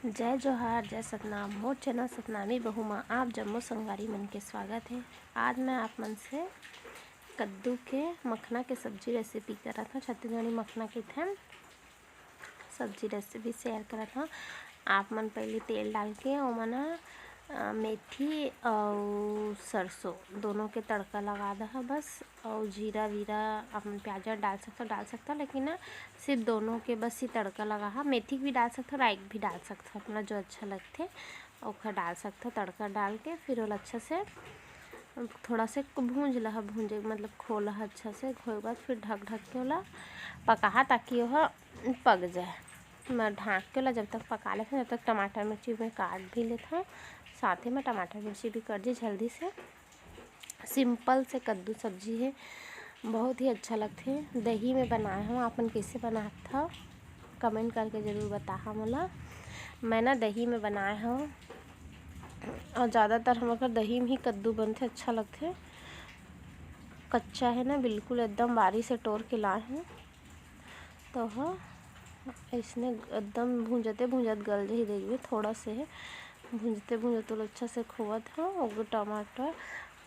जय जोहार जय सतनाम मोर चैनल सतनामी बहू माँ आप जम्मू संगवारी मन के स्वागत है। आज मैं आप मन से कद्दू के मखना के सब्जी रेसिपी करा था। छत्तीसगढ़ी मखना के थे सब्जी रेसिपी शेयर करा था। आप मन पहले तेल डाल के ओमन मेथी और सरसों दोनों के तड़का लगा दहा बस। और जीरा वीरा अपन प्याज डाल सकता लेकिन सिर्फ दोनों के बस ही तड़का लगा। मेथी भी डाल सकता, राइक भी डाल सकता, अपना जो अच्छा लगते और डाल सकता। तड़का डाल के फिर वो अच्छा से थोड़ा से भूंज लहा, भूंजे मतलब खोला अच्छा से। खोए बाद फिर ढक के ओला पका ताकि वह पक जाए। मैं ढाँक के ओला जब तक पका लेते जब तक टमाटर मिर्ची में काट भी लेता हूँ। साथ ही में टमाटर मिर्ची भी कर दी जल्दी से। सिंपल से कद्दू सब्जी है, बहुत ही अच्छा लगते हैं। दही में बनाए हूँ, आपन कैसे बनाया था कमेंट करके ज़रूर बता मोला। मैं ना दही में बनाए हूँ और ज़्यादातर हम लोग दही में ही कद्दू बनते अच्छा लगते। कच्चा है ना, बिल्कुल एकदम बारीक से तोड़ के लाए हैं तो हाँ इसने एकदम भूंजते गल ही देगी। थोड़ा से है भूंजते तो अच्छा से खोवत हो और टमाटर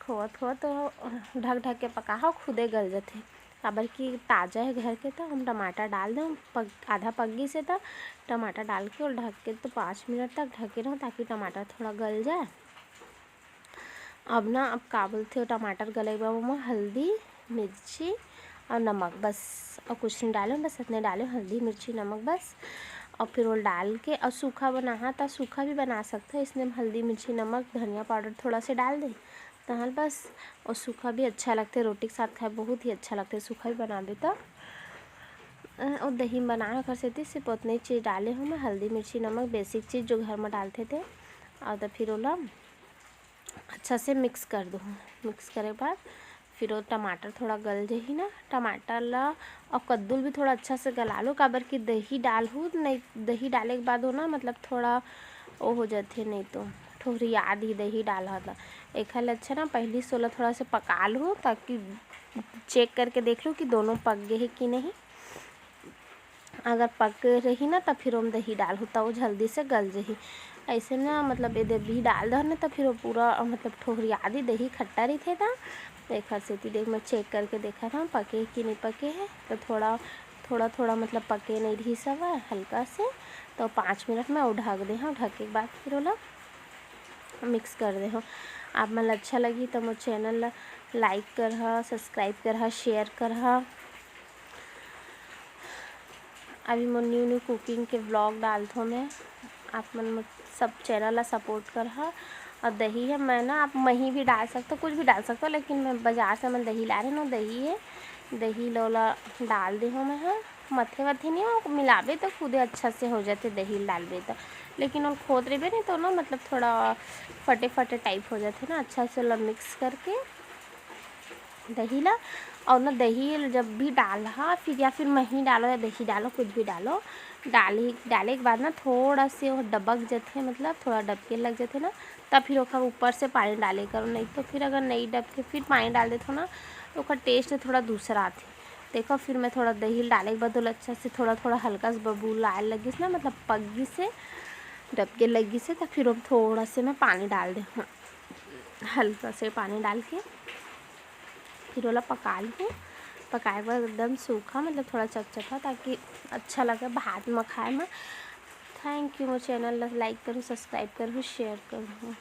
खोवत तो ढक के पका हो खुदे गल जाते। काबर कि ताज़ा है घर के तो हम टमाटर डाल दें आधा पग्गी से तो टमाटर डाल के और ढक के तो 5 मिनट तक ढके रहो ताकि टमाटर थोड़ा गल जाए। अब का बोलते टमाटर गले में हल्दी मिर्ची और नमक बस और कुछ नहीं डालो, बस इतने डालो हल्दी मिर्ची नमक बस। और फिर वो डाल के और सूखा बना तो सूखा भी बना सकते हैं। इसमें हल्दी मिर्ची नमक धनिया पाउडर थोड़ा से डाल दें तो बस। और सूखा भी अच्छा लगता है, रोटी के साथ खाए बहुत ही अच्छा लगता है। सूखा भी बना दे तो और दही बनाए कर से सिर्फ उतनी चीज़ डाले हूँ मैं, हल्दी मिर्ची नमक बेसिक चीज़ जो घर में डालते थे। और तो फिर ओला अच्छा से मिक्स कर दो। मिक्स करे बाद फिर वो टमाटर थोड़ा गल जाही ना, टमाटर ला और कद्दू भी थोड़ा अच्छा से गला लो। काबर कि दही डाल हूँ नहीं, दही डाले के बाद हो ना मतलब थोड़ा वो हो जाते, नहीं तो थोड़ी याद ही दही डाला था एक हल अच्छा ना। पहली सोला थोड़ा से पका लो ताकि चेक करके देख लो कि दोनों पक गए हैं कि नहीं। अगर पक रही ना तो फिर हम दही डाल होता वो जल्दी से गल जाही। ऐसे ना मतलब ये दही डाल दो ना तो फिर वो पूरा मतलब ठोहरी आदि दही खट्टा रही थे था। एक से देख मैं चेक करके देखा था पके कि नहीं पके हैं तो थोड़ा मतलब पके नहीं रही सब हल्का से। तो 5 मिनट में वो ढक दे। हाँ ढक के बाद फिर ओला मिक्स कर दे। आप मन अच्छा लगी तो मोर चैनल लाइक कर सब्सक्राइब कर शेयर कर। अभी मोर न्यू कुकिंग के व्लॉग डालता हूँ मैं। आप मन सब चैनल ला सपोर्ट कर। और दही है मैं ना आप मही भी डाल सकते हो, कुछ भी डाल सकते हो, लेकिन मैं बाज़ार से मैं दही ला रही हूँ। दही है, दही लोला डाल दी हूँ मैं। हाँ मथे वथे नहीं हो मिलाबे तो खुदे अच्छा से हो जाते दही डालबे तो। लेकिन वो खोद रहे नहीं तो ना मतलब थोड़ा फटे टाइप हो जाते ना। अच्छा से ला मिक्स करके दही ला और ना दही जब भी डाला फिर या फिर मही डालो या दही डालो कुछ भी डालो। डाले के बाद ना थोड़ा से वो डबक जाते मतलब थोड़ा डबके लग जाते ना, तब फिर ओखर ऊपर से पानी डाले करो। नहीं तो फिर अगर नहीं डबके फिर पानी डाल देते हो ना तो ओखर टेस्ट थोड़ा दूसरा आते। देखो फिर मैं थोड़ा दही डाले के बाद अच्छा से थोड़ा हल्का से बबूल आए लगी ना मतलब पग्गी से डबके लगी से तो फिर थोड़ा से मैं पानी डाल दे हल्का से पानी डाल के फिर ओला पका लूँ। पकाए के बाद एकदम सूखा मतलब थोड़ा चटचटा ताकि अच्छा लगे भात में खाए में। Thank you. More channel like करूँ सब्सक्राइब करूँ शेयर करूँ।